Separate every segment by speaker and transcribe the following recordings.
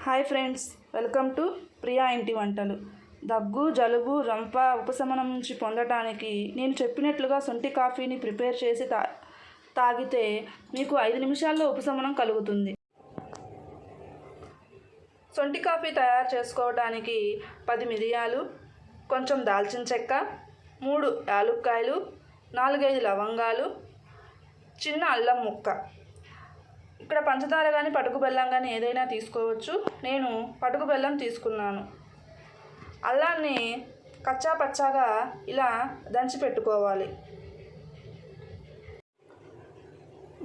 Speaker 1: Hi friends, welcome to Priya ఇంటి వంటలు. దగ్గు, జలుబు, రంప ఉపశమనం నుంచి పొందటానికి నేను చెప్పినట్లుగా సొంటి కాఫీని ప్రిపేర్ చేసి తాగితే మీకు 5 నిమిషాల్లో ఉపశమనం కలుగుతుంది. సొంటి కాఫీ తయారు చేసుకోవడానికి 10 మిరియాలు, కొంచెం దాల్చిన చెక్క, 3 యాలుక్కాయలు, 4-5 లవంగాలు, చిన్న అల్లం ముక్క. ఇక్కడ పంచదార కానీ పటుకు బెల్లం కానీ ఏదైనా తీసుకోవచ్చు. నేను పటుకు బెల్లం తీసుకున్నాను. అల్లాన్ని కచ్చా పచ్చాగా ఇలా దంచి పెట్టుకోవాలి.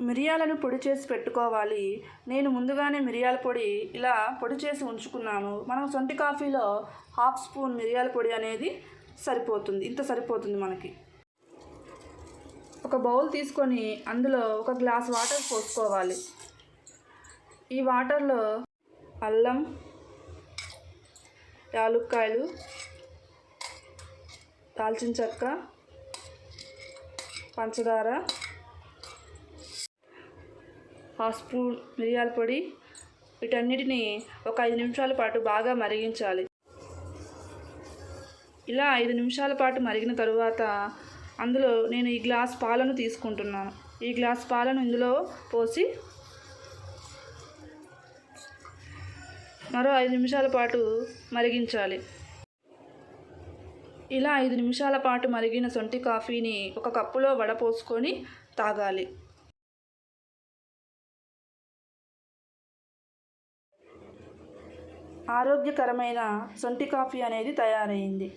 Speaker 1: మిరియాలను పొడి చేసి పెట్టుకోవాలి. నేను ముందుగానే మిరియాల పొడి ఇలా పొడి చేసి ఉంచుకున్నాను. మనం సొంటి కాఫీలో 1/2 స్పూన్ మిరియాల పొడి అనేది సరిపోతుంది. ఇంత సరిపోతుంది మనకి. ఒక బౌల్ తీసుకొని అందులో 1 గ్లాస్ వాటర్ పోసుకోవాలి. ఈ వాటర్లో అల్లం, యాలుక్కాయలు, దాల్చిన చెక్క, పంచదార, 1/2 స్పూన్ మిరియాల పొడి, వీటన్నిటిని ఒక 5 నిమిషాల పాటు బాగా మరిగించాలి. ఇలా 5 నిమిషాల పాటు మరిగిన తరువాత అందులో నేను ఈ గ్లాస్ పాలను తీసుకుంటున్నాను. ఈ గ్లాస్ పాలను ఇందులో పోసి మరో 5 నిమిషాల పాటు మరిగించాలి. ఇలా 5 నిమిషాల పాటు మరిగిన సొంటి కాఫీని ఒక కప్పులో వడపోసుకొని తాగాలి. ఆరోగ్యకరమైన సొంటి కాఫీ అనేది తయారైంది.